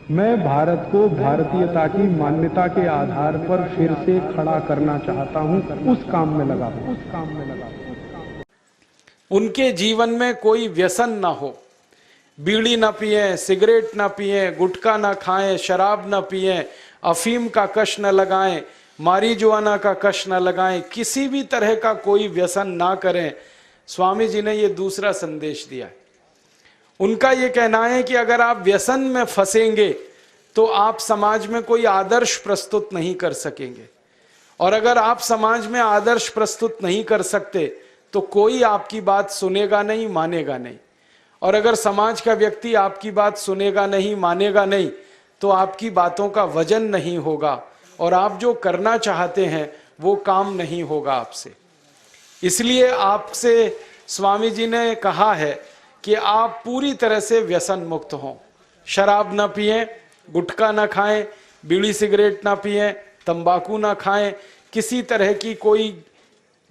मैं भारत को भारतीयता की मान्यता के आधार पर फिर से खड़ा करना चाहता हूं, उस काम में लगा हूं। उनके जीवन में कोई व्यसन ना हो, बीड़ी ना पिए, सिगरेट ना पिए, गुटखा ना खाएं, शराब ना पिए, अफीम का कश न लगाएं, मारीजुआना का कश न लगाएं, किसी भी तरह का कोई व्यसन ना करें। स्वामी जी ने ये दूसरा संदेश दिया है। उनका ये कहना है कि अगर आप व्यसन में फंसेंगे तो आप समाज में कोई आदर्श प्रस्तुत नहीं कर सकेंगे, और अगर आप समाज में आदर्श प्रस्तुत नहीं कर सकते तो कोई आपकी बात सुनेगा नहीं, मानेगा नहीं। और अगर समाज का व्यक्ति आपकी बात सुनेगा नहीं, मानेगा नहीं, तो आपकी बातों का वजन नहीं होगा और आप जो करना चाहते हैं वो काम नहीं होगा आपसे। इसलिए आपसे स्वामी जी ने कहा है कि आप पूरी तरह से व्यसन मुक्त हों। शराब ना पिएं, गुटखा ना खाएं, बीड़ी सिगरेट ना पिएं, तंबाकू ना खाएं, किसी तरह की कोई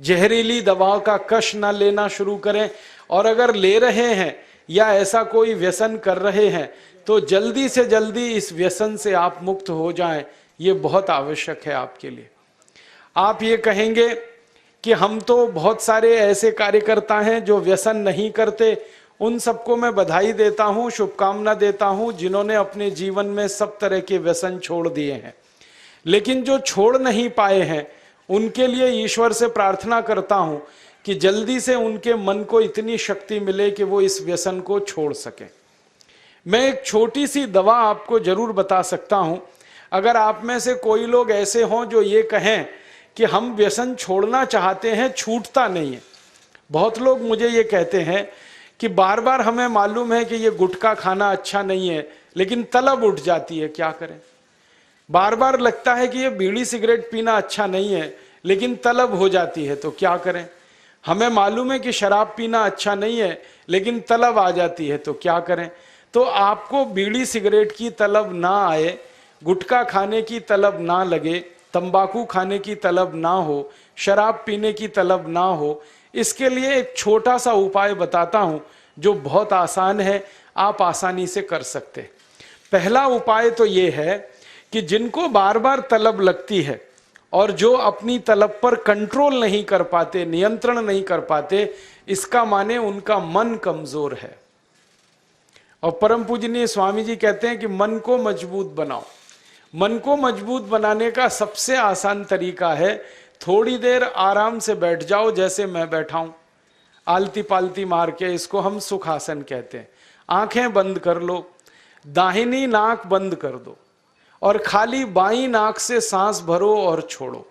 जहरीली दवाओं का कश ना लेना शुरू करें, और अगर ले रहे हैं या ऐसा कोई व्यसन कर रहे हैं तो जल्दी से जल्दी इस व्यसन से आप मुक्त हो जाएं। ये बहुत आवश्यक है आपके लिए। आप ये कहेंगे कि हम तो बहुत सारे ऐसे कार्यकर्ता हैं जो व्यसन नहीं करते, उन सबको मैं बधाई देता हूं, शुभकामना देता हूं जिन्होंने अपने जीवन में सब तरह के व्यसन छोड़ दिए हैं। लेकिन जो छोड़ नहीं पाए हैं उनके लिए ईश्वर से प्रार्थना करता हूं कि जल्दी से उनके मन को इतनी शक्ति मिले कि वो इस व्यसन को छोड़ सकें। मैं एक छोटी सी दवा आपको जरूर बता सकता हूं। अगर आप में से कोई लोग ऐसे हों जो ये कहें कि हम व्यसन छोड़ना चाहते हैं, छूटता नहीं है। बहुत लोग मुझे ये कहते हैं कि बार बार हमें मालूम है कि ये गुटखा खाना अच्छा नहीं है लेकिन तलब उठ जाती है, क्या करें। बार बार लगता है कि ये बीड़ी सिगरेट पीना अच्छा नहीं है लेकिन तलब हो जाती है, तो क्या करें। हमें मालूम है कि शराब पीना अच्छा नहीं है लेकिन तलब आ जाती है, तो क्या करें। तो आपको बीड़ी सिगरेट की तलब ना आए, गुटखा खाने की तलब ना लगे, तंबाकू खाने की तलब ना हो, शराब पीने की तलब ना हो, इसके लिए एक छोटा सा उपाय बताता हूं जो बहुत आसान है, आप आसानी से कर सकते हैं। पहला उपाय तो ये है कि जिनको बार बार तलब लगती है और जो अपनी तलब पर कंट्रोल नहीं कर पाते, नियंत्रण नहीं कर पाते, इसका माने उनका मन कमजोर है। और परम पूजनीय स्वामी जी कहते हैं कि मन को मजबूत बनाओ। मन को मजबूत बनाने का सबसे आसान तरीका है थोड़ी देर आराम से बैठ जाओ, जैसे मैं बैठा हूं, आलती पालती मार के, इसको हम सुखासन कहते हैं। आंखें बंद कर लो, दाहिनी नाक बंद कर दो और खाली बाईं नाक से सांस भरो और छोड़ो।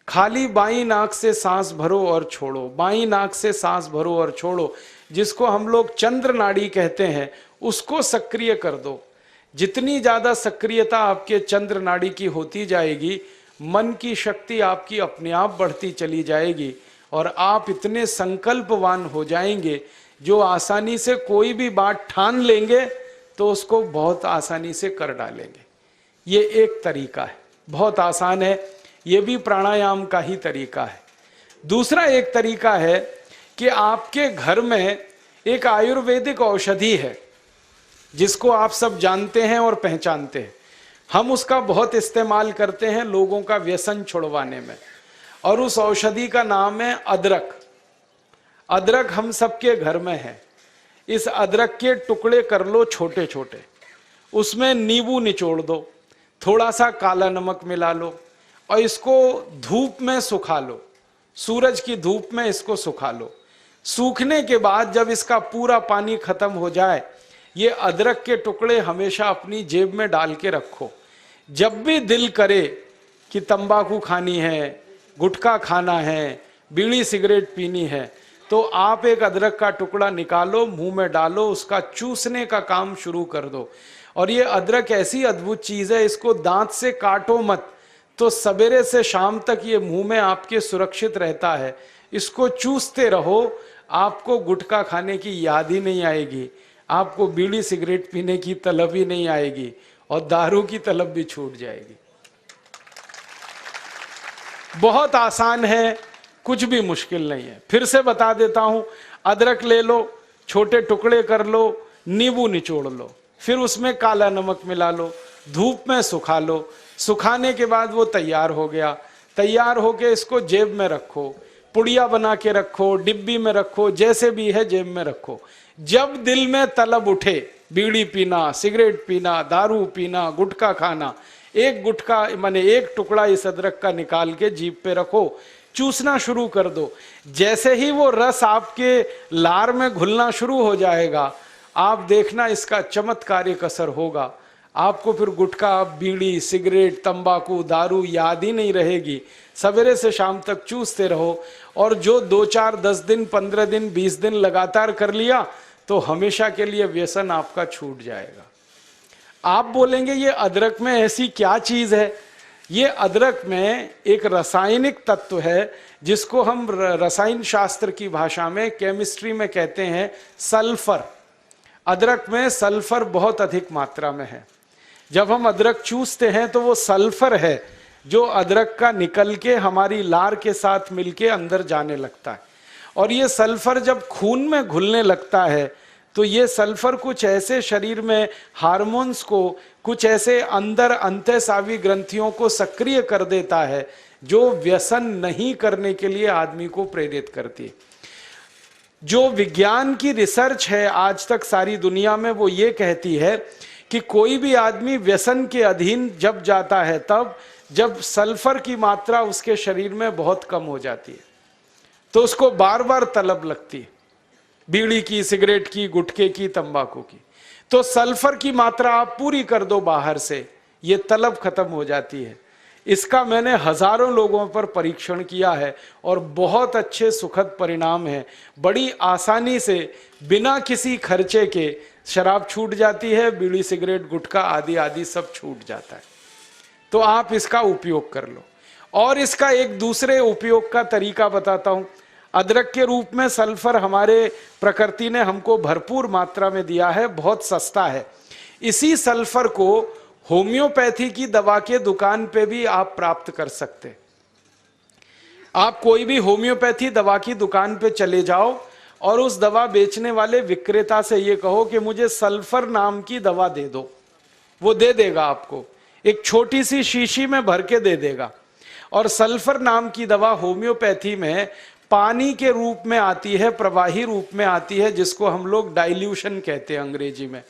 खाली बाईं नाक से सांस भरो और छोड़ो, बाईं नाक से सांस भरो और छोड़ो। जिसको हम लोग चंद्र नाड़ी कहते हैं उसको सक्रिय कर दो। जितनी ज्यादा सक्रियता आपके चंद्र नाड़ी की होती जाएगी, मन की शक्ति आपकी अपने आप बढ़ती चली जाएगी और आप इतने संकल्पवान हो जाएंगे जो आसानी से कोई भी बात ठान लेंगे तो उसको बहुत आसानी से कर डालेंगे। ये एक तरीका है, बहुत आसान है, ये भी प्राणायाम का ही तरीका है। दूसरा एक तरीका है कि आपके घर में एक आयुर्वेदिक औषधि है जिसको आप सब जानते हैं और पहचानते हैं। हम उसका बहुत इस्तेमाल करते हैं लोगों का व्यसन छुड़वाने में, और उस औषधि का नाम है अदरक। अदरक हम सबके घर में है। इस अदरक के टुकड़े कर लो छोटे छोटे, उसमें नींबू निचोड़ दो, थोड़ा सा काला नमक मिला लो और इसको धूप में सुखा लो, सूरज की धूप में इसको सुखा लो। सूखने के बाद जब इसका पूरा पानी खत्म हो जाए, ये अदरक के टुकड़े हमेशा अपनी जेब में डाल के रखो। जब भी दिल करे कि तंबाकू खानी है, गुटखा खाना है, बीड़ी सिगरेट पीनी है, तो आप एक अदरक का टुकड़ा निकालो, मुंह में डालो, उसका चूसने का काम शुरू कर दो। और ये अदरक ऐसी अद्भुत चीज है, इसको दांत से काटो मत, तो सवेरे से शाम तक ये मुंह में आपके सुरक्षित रहता है। इसको चूसते रहो, आपको गुटखा खाने की याद ही नहीं आएगी, आपको बीड़ी सिगरेट पीने की तलब ही नहीं आएगी और दारू की तलब भी छूट जाएगी। बहुत आसान है, कुछ भी मुश्किल नहीं है। फिर से बता देता हूं, अदरक ले लो, छोटे टुकड़े कर लो, नींबू निचोड़ लो, फिर उसमें काला नमक मिला लो, धूप में सुखा लो, सुखाने के बाद वो तैयार हो गया। तैयार होके इसको जेब में रखो, पुड़िया बना के रखो, डिब्बी में रखो, जैसे भी है जेब में रखो। जब दिल में तलब उठे बीड़ी पीना, सिगरेट पीना, दारू पीना, गुटखा खाना, एक गुटखा माने एक टुकड़ा इस अदरक का निकाल के जीभ पे रखो, चूसना शुरू कर दो। जैसे ही वो रस आपके लार में घुलना शुरू हो जाएगा, आप देखना इसका चमत्कारिक असर होगा। आपको फिर गुटखा, बीड़ी, सिगरेट, तंबाकू, दारू याद ही नहीं रहेगी। सवेरे से शाम तक चूसते रहो, और जो 2, 4, 10 दिन, 15 दिन, 20 दिन लगातार कर लिया तो हमेशा के लिए व्यसन आपका छूट जाएगा। आप बोलेंगे ये अदरक में ऐसी क्या चीज है? ये अदरक में एक रासायनिक तत्व है जिसको हम रसायन शास्त्र की भाषा में, केमिस्ट्री में कहते हैं सल्फर। अदरक में सल्फर बहुत अधिक मात्रा में है। जब हम अदरक चूसते हैं तो वो सल्फर है जो अदरक का निकल के हमारी लार के साथ मिलके अंदर जाने लगता है। और ये सल्फर जब खून में घुलने लगता है तो ये सल्फर कुछ ऐसे शरीर में हार्मोन्स को, कुछ ऐसे अंदर अंतःस्रावी ग्रंथियों को सक्रिय कर देता है जो व्यसन नहीं करने के लिए आदमी को प्रेरित करती है। जो विज्ञान की रिसर्च है आज तक सारी दुनिया में, वो ये कहती है कि कोई भी आदमी व्यसन के अधीन जब जाता है तब जब सल्फर की मात्रा उसके शरीर में बहुत कम हो जाती है, तो उसको बार बार तलब लगती है, बीड़ी की, सिगरेट की, गुटखे की, तंबाकू की। तो सल्फर की मात्रा आप पूरी कर दो बाहर से, ये तलब खत्म हो जाती है। इसका मैंने हजारों लोगों पर परीक्षण किया है और बहुत अच्छे सुखद परिणाम हैं। बड़ी आसानी से बिना किसी खर्चे के शराब छूट जाती है, बीड़ी, सिगरेट, गुटखा आदि आदि सब छूट जाता है। तो आप इसका उपयोग कर लो। और इसका एक दूसरे उपयोग का तरीका बताता हूं। अदरक के रूप में सल्फर हमारे प्रकृति ने हमको भरपूर मात्रा में दिया है, बहुत सस्ता है। इसी सल्फर को होम्योपैथी की दवा के दुकान पे भी आप प्राप्त कर सकते। आप कोई भी होम्योपैथी दवा की दुकान पे चले जाओ और उस दवा बेचने वाले विक्रेता से ये कहो कि मुझे सल्फर नाम की दवा दे दो, वो दे देगा आपको, एक छोटी सी शीशी में भर के दे देगा। और सल्फर नाम की दवा होम्योपैथी में पानी के रूप में आती है, प्रवाही रूप में आती है, जिसको हम लोग डाइल्यूशन कहते हैं अंग्रेजी में।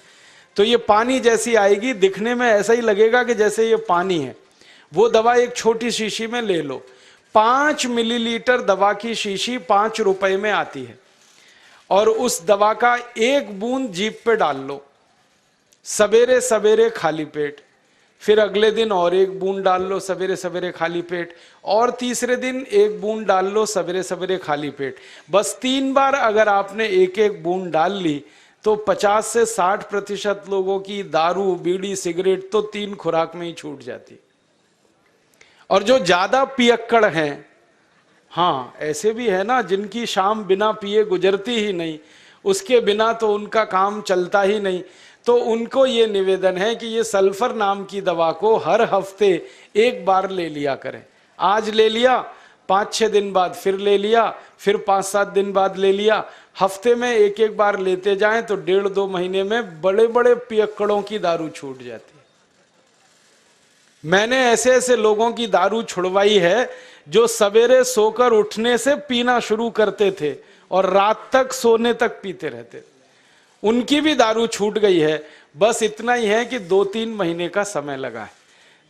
तो ये पानी जैसी आएगी, दिखने में ऐसा ही लगेगा कि जैसे ये पानी है। वो दवा एक छोटी शीशी में ले लो। 5 मिलीलीटर दवा की शीशी 5 रुपए में आती है, और उस दवा का 1 बूंद जीभ पे डाल लो सवेरे सवेरे खाली पेट, फिर अगले दिन और 1 बूंद डाल लो सवेरे सवेरे खाली पेट, और तीसरे दिन 1 बूंद डाल लो सवेरे सवेरे खाली पेट। बस 3 बार अगर आपने 1-1 बूंद डाल ली तो 50 से 60% लोगों की दारू, बीड़ी, सिगरेट तो 3 खुराक में ही छूट जाती। और जो ज्यादा पियक्कड़ हैं, हाँ ऐसे भी है ना जिनकी शाम बिना पिए गुजरती ही नहीं, उसके बिना तो उनका काम चलता ही नहीं, तो उनको ये निवेदन है कि ये सल्फर नाम की दवा को हर हफ्ते 1 बार ले लिया करें। आज ले लिया, 5-6 दिन बाद फिर ले लिया, फिर 5-7 दिन बाद ले लिया। हफ्ते में 1-1 बार लेते जाएं तो 1.5-2 महीने में बड़े बड़े पियक्कड़ों की दारू छूट जाती है। मैंने ऐसे ऐसे लोगों की दारू छुड़वाई है जो सवेरे सोकर उठने से पीना शुरू करते थे और रात तक सोने तक पीते रहते थे, उनकी भी दारू छूट गई है। बस इतना ही है कि 2-3 महीने का समय लगा है।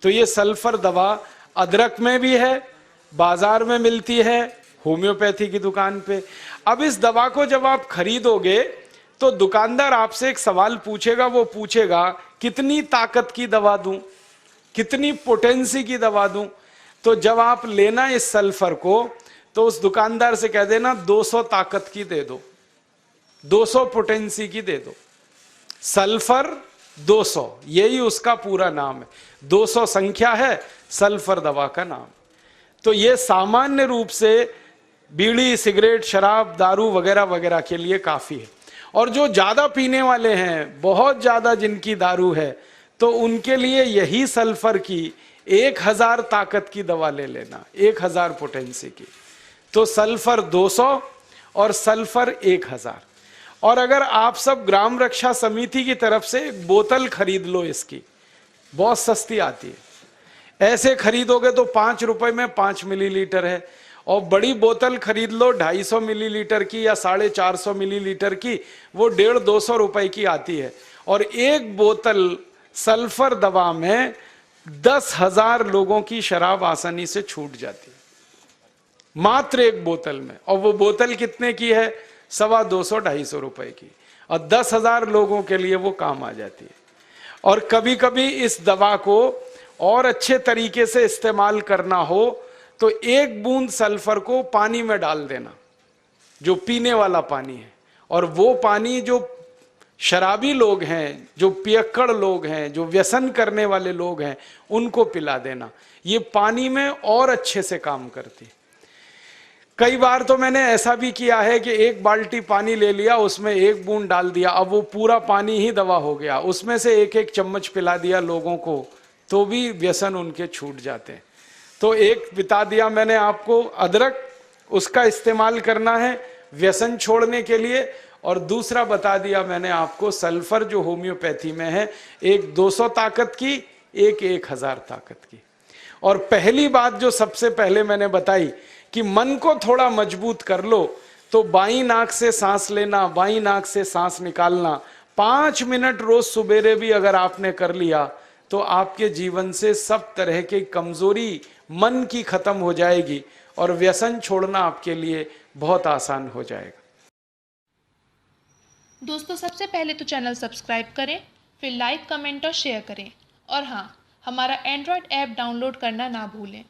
तो ये सल्फर दवा अदरक में भी है, बाजार में मिलती है, होम्योपैथी की दुकान पे। अब इस दवा को जब आप खरीदोगे तो दुकानदार आपसे एक सवाल पूछेगा, वो पूछेगा कितनी ताकत की दवा दूं, कितनी पोटेंसी की दवा दूं। तो जब आप लेना इस सल्फर को तो उस दुकानदार से कह देना 200 ताकत की दे दो, 200 पोटेंसी की दे दो। सल्फर 200, यही उसका पूरा नाम है। 200 संख्या है सल्फर दवा का नाम। तो ये सामान्य रूप से बीड़ी, सिगरेट, शराब, दारू वगैरह वगैरह के लिए काफी है। और जो ज्यादा पीने वाले हैं, बहुत ज्यादा जिनकी दारू है, तो उनके लिए यही सल्फर की 1000 ताकत की दवा ले लेना, 1000 पोटेंसी की। तो सल्फर 200 और सल्फर 1000। और अगर आप सब ग्राम रक्षा समिति की तरफ से एक बोतल खरीद लो, इसकी बहुत सस्ती आती है, ऐसे खरीदोगे तो 5 रुपए में 5 मिलीलीटर है, और बड़ी बोतल खरीद लो 250 मिलीलीटर की या 450 मिलीलीटर की, वो 150-200 रुपए की आती है। और एक बोतल सल्फर दवा में 10,000 लोगों की शराब आसानी से छूट जाती है, मात्र एक बोतल में। और वो बोतल कितने की है? 250-250 रुपए की, और 10,000 लोगों के लिए वो काम आ जाती है। और कभी कभी इस दवा को और अच्छे तरीके से इस्तेमाल करना हो तो एक बूंद सल्फर को पानी में डाल देना, जो पीने वाला पानी है, और वो पानी जो शराबी लोग हैं, जो पियक्कड़ लोग हैं, जो व्यसन करने वाले लोग हैं, उनको पिला देना। ये पानी में और अच्छे से काम करती। कई बार तो मैंने ऐसा भी किया है कि एक बाल्टी पानी ले लिया, उसमें एक बूंद डाल दिया, अब वो पूरा पानी ही दवा हो गया, उसमें से एक एक चम्मच पिला दिया लोगों को, तो भी व्यसन उनके छूट जाते हैं। तो एक बता दिया मैंने आपको, अदरक, उसका इस्तेमाल करना है व्यसन छोड़ने के लिए, और दूसरा बता दिया मैंने आपको सल्फर, जो होम्योपैथी में है, एक 200 ताकत की, एक 1000 ताकत की। और पहली बात जो सबसे पहले मैंने बताई कि मन को थोड़ा मजबूत कर लो, तो बाईं नाक से सांस लेना, बाईं नाक से सांस निकालना 5 मिनट रोज सुबेरे भी अगर आपने कर लिया, तो आपके जीवन से सब तरह की कमजोरी मन की खत्म हो जाएगी, और व्यसन छोड़ना आपके लिए बहुत आसान हो जाएगा। दोस्तों, सबसे पहले तो चैनल सब्सक्राइब करें, फिर लाइक, कमेंट और शेयर करें, और हाँ, हमारा एंड्रॉयड ऐप डाउनलोड करना ना भूलें।